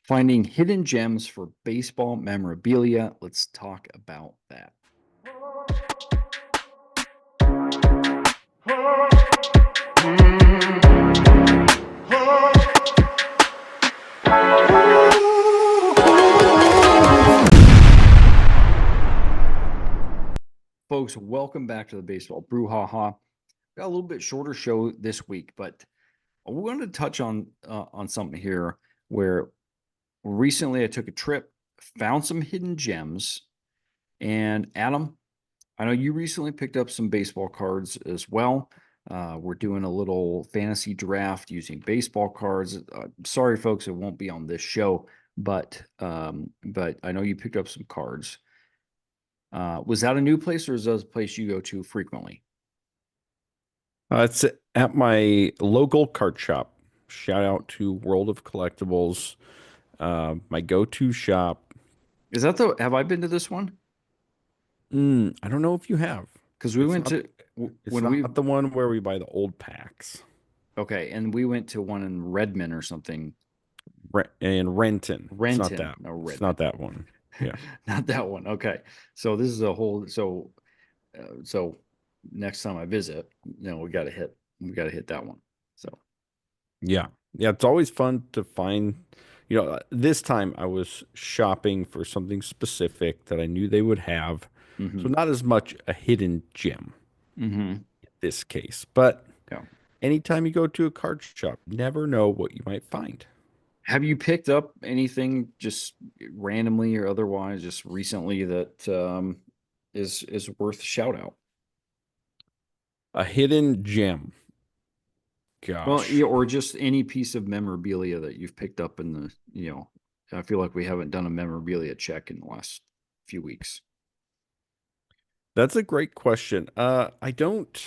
Finding hidden gems for baseball memorabilia. Let's talk about that. Folks, welcome back to the Baseball Brewhaha. Got a little bit shorter show this week, but we wanted to touch on something here where recently I took a trip, found some hidden gems, and Adam, I know you recently picked up some baseball cards as well. We're doing a little fantasy draft using baseball cards. Sorry, folks, it won't be on this show, but I know you picked up some cards. Was that a new place, or is that a place you go to frequently? It's at my local card shop. Shout out to World of Collectibles, my go-to shop. Is that the? Have I been to this one? I don't know if you have. Because we It's went not. to It's when we not the one where we buy the old packs. okay, and we went to one in Redmond or something. In Renton. It's not Renton, that. no It's Redmond, not that one. Yeah. not that one. Okay, so this is a whole. So next time I visit, we got to hit that one. So Yeah. Yeah. It's always fun to find. This time I was shopping for something specific that I knew they would have. So hmm not as much a hidden gem hmm in this case, but yeah. anytime you go to a card shop, you never know what you might find. Have you picked up anything just randomly or otherwise just recently that is worth a shout out? A hidden gem. Well, yeah, Gosh. or just any piece of memorabilia that you've picked up in I feel like we haven't done a memorabilia check in the last few weeks. That's a great question. I don't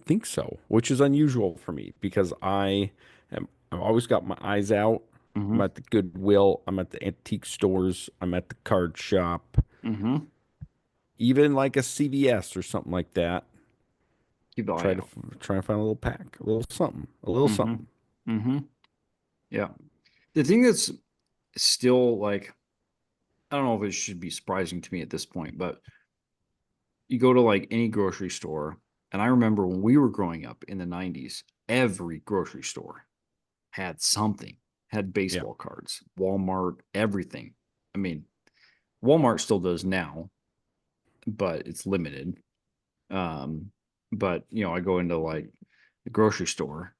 think so, which is unusual for me because I've always got my eyes out. I'm Mm-hmm. at the Goodwill, I'm at the antique stores, I'm at the card shop, Mm-hmm. even like a CVS or something like that. Keep an eye Try to out. try to find a little pack, a little something, a little Mm-hmm. something. Mm-hmm. Yeah. The thing that's still like, I don't know if it should be surprising to me at this point, but you go to like any grocery store, and I remember when we were growing up in the 90s, every grocery store had something, had Yeah. baseball cards, Walmart, everything. I mean, Walmart still does now, but it's limited. Um, but I go into like the grocery store.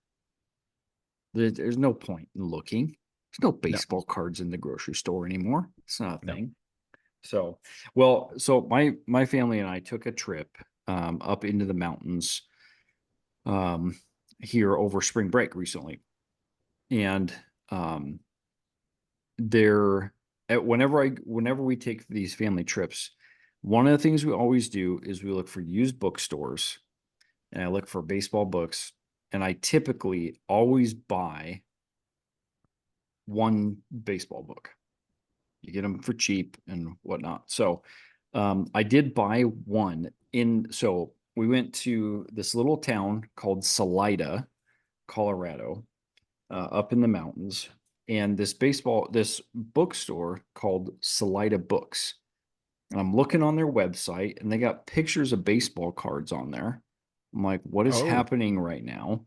There's no point in looking. There's no No, baseball cards in the grocery store anymore. It's not a no. thing. So, so my family and I took a trip up into the mountains um, here over spring break recently, and um, there, whenever we take these family trips, one of the things we always do is we look for used bookstores, and I look for baseball books, and I typically always buy one baseball book. You get them for cheap and whatnot. So I did buy one so we went to this little town called Salida, Colorado, up in the mountains, and this bookstore called Salida Books. And I'm looking on their website, and they got pictures of baseball cards on there. I'm like, what is Oh, happening right now?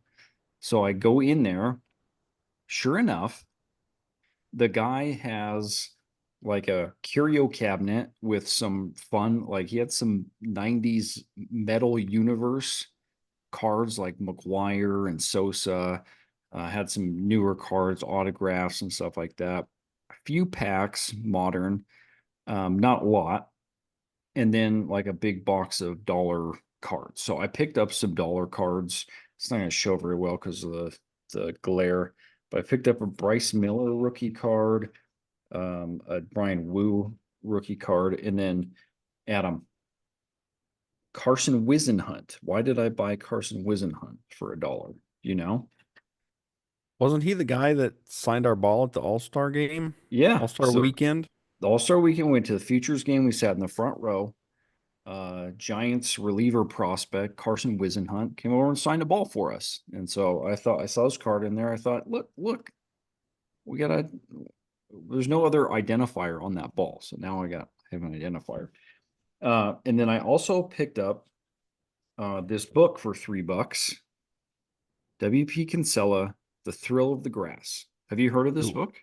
So I go in there. Sure enough, the guy has like a curio cabinet with some fun, like he had some 90s metal universe cards like McGuire and Sosa, had some newer cards, autographs, and stuff like that. A few packs, modern, not a lot. And then like a big box of dollar cards. So I picked up some dollar cards. It's not going to show very well because of the glare, but I picked up a Bryce Miller rookie card, a Brian Wu rookie card, and then Adam Carson Wisenhunt. Why did I buy Carson Wisenhunt for $1? You know? wasn't he the guy that signed our ball at the All-Star game? Yeah. All-Star So weekend? the All-Star weekend, went to the Futures game. We sat in the front row. Giants reliever prospect Carson Wisenhunt came over and signed a ball for us. And so I thought I saw his card in there. I thought, look, we gotta. There's no other identifier on that ball, so now I have an identifier. And then I also picked up this book for $3. W.P. Kinsella, The Thrill of the Grass. Have you heard of this Ooh, book?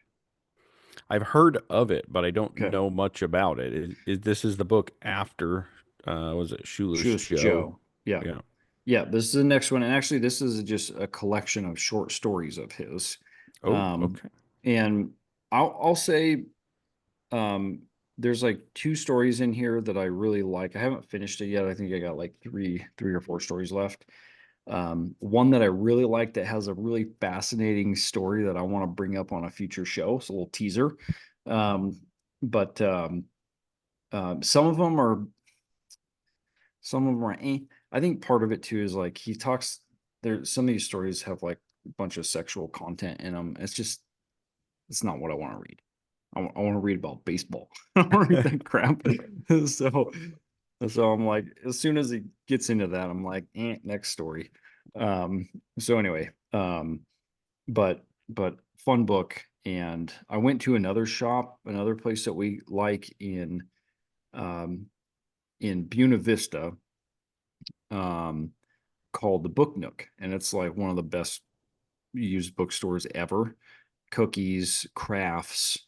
I've heard of it, but I don't Okay. know much about it. This is the book after was it Shoeless Just Joe? Joe. Yeah. Yeah. Yeah. This is the next one. And actually, this is just a collection of short stories of his. Oh, Um, okay. and I'll say um there's like two stories in here that I really like. I haven't finished it yet. I think I got like three or four stories left. One that I really like that has a really fascinating story that I want to bring up on a future show. It's a little teaser. Um, but some of them are I think part of it too is like he talks there. Some of these stories have like a bunch of sexual content in them. It's not what I want to read. I want to read about baseball. I don't want to read that crap. so so I'm like, as soon as he gets into that, I'm like, next story. Um, so anyway, but fun book. And I went to another shop, another place that we like um in Buena Vista, um, called the Book Nook, and it's like one of the best used bookstores ever. Cookies, crafts,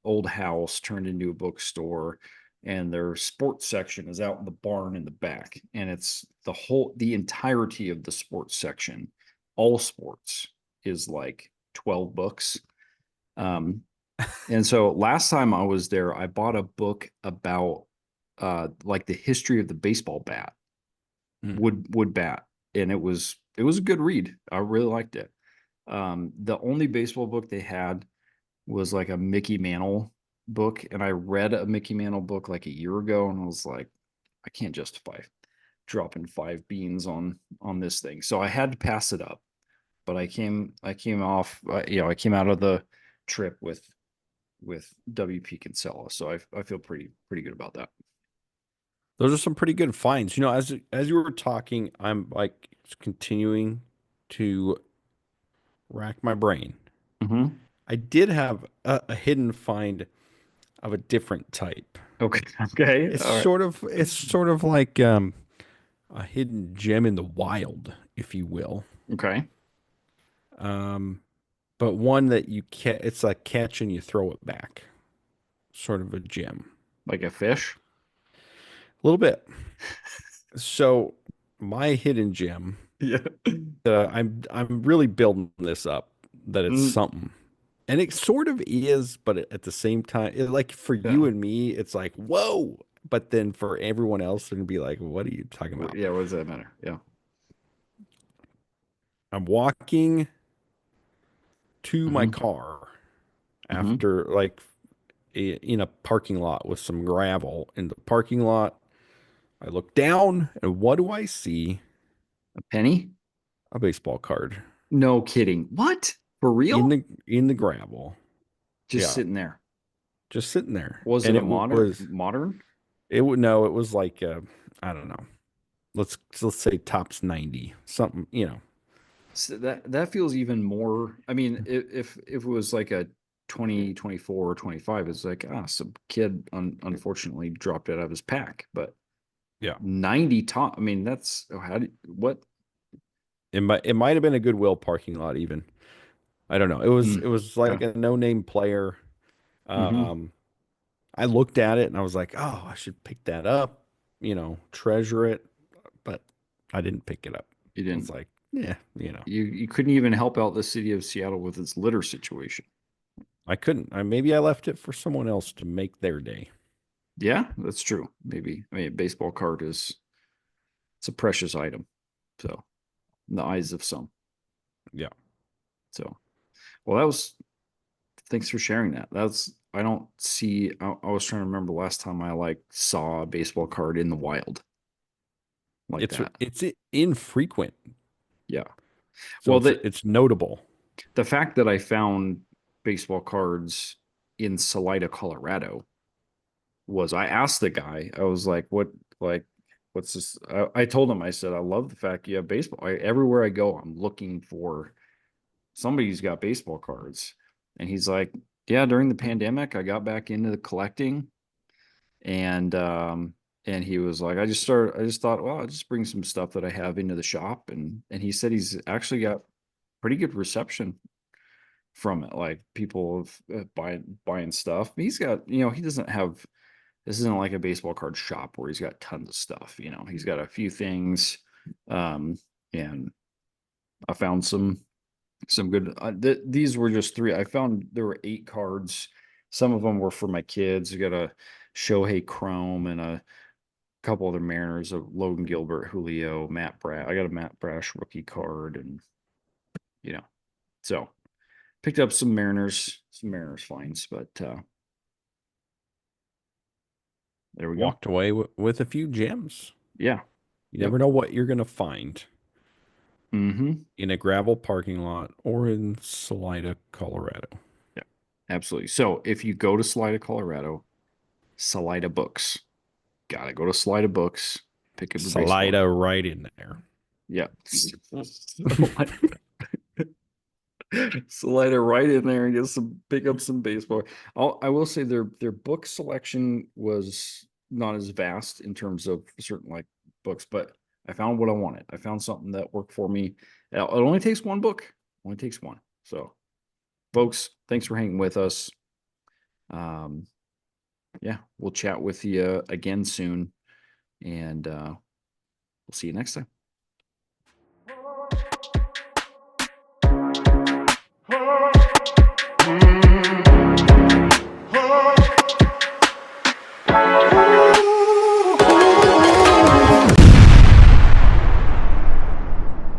old house turned into a bookstore, and their sports section is out in the barn in the back, and it's the entirety of the sports section, all sports, is like 12 books. um and so last time I was there, I bought a book about like the history of the baseball bat, Hmm. wood bat, and it was a good read. I really liked it. The only baseball book they had was like a Mickey Mantle book, and I read a Mickey Mantle book like a year ago, and I was like, I can't justify dropping 5 beans on this thing, so I had to pass it up. But I came off, I came out of the trip with WP Kinsella, so I feel pretty good about that. Those are some pretty good finds. As you were talking, I'm like continuing to rack my brain. Mm-hmm. I did have a hidden find of a different type. Okay. Okay. All right. It's sort of like a hidden gem in the wild, if you will. Okay. Um, but one that it's like catch and you throw it back, sort of a gem. Like a fish. A little bit. So my hidden gem, Yeah. I'm really building this up that it's Mm, something. And it sort of is, but at the same time, like for yeah. you and me, it's like, whoa. But then for everyone else, it'd be like, what are you talking about? Yeah. What does that matter? Yeah. I'm walking to my Mm-hmm. car Mm-hmm. after like in a parking lot with some gravel in the parking lot. I look down and what do I see? A penny? A baseball card No kidding. What? For real? in the gravel. Just Yeah, sitting there. just sitting there. Was it And a it modern was modern? it would no, it was like I don't know. Let's say tops 90, something. So that feels even more. I mean, if it was like a 2024 or 25, it's like, some kid unfortunately dropped it out of his pack. But Yeah. 90 top, I mean, that's how do what? It might have been a Goodwill parking lot even. I don't know. It Mm, was like okay. a no-name player. Mm-hmm. Um I looked at it and I was like, "Oh, I should pick that up, treasure it." But I didn't pick it up. You I was didn't like, "Yeah. you couldn't even help out the city of Seattle with its litter situation. I couldn't. Maybe I left it for someone else to make their day." Yeah, that's true. Maybe. I mean, a baseball card it's a precious item. So, in the eyes of some. Yeah. So, well, that was thanks for sharing that. That's I don't see I was trying to remember the last time I like saw a baseball card in the wild like It's that. it's infrequent. Yeah. So Well, it's notable. the fact that I found baseball cards in Salida, Colorado was I asked the guy, I was like what's this? I told him, I said, I love the fact you have baseball. Everywhere I go, I'm looking for somebody who's got baseball cards. And he's like, yeah, during the pandemic, I got back into the collecting, and he was like, I just thought, well, I'll just bring some stuff that I have into the shop, and he said he's actually got pretty good reception from it. Like people have buying stuff. He's got, he doesn't have, this isn't like a baseball card shop where he's got tons of stuff. He's got a few things, um, and I found some good. These were just three. I found there were 8 cards. Some of them were for my kids. We got a Shohei Chrome and a couple other Mariners of Logan Gilbert, Julio, Matt Brash. I got a Matt Brash rookie card, and you know, so picked up some Mariners finds, but there we go. Walked away with a few gems. Yeah. You Yep. never know what you're going to find Mm-hmm. in a gravel parking lot or in Salida, Colorado. Yeah. Absolutely. So if you go to Salida, Colorado, Salida Books. Gotta go to Salida Books, pick up your baseball. Salida right in there. Yeah. Slide it right in there and pick up some baseball. I will say their book selection was not as vast in terms of certain like books, but I found what I wanted. I found something that worked for me. It only takes one book. Only takes one. So, folks, thanks for hanging with us. Um, yeah, we'll chat with you again soon, and we'll see you next time.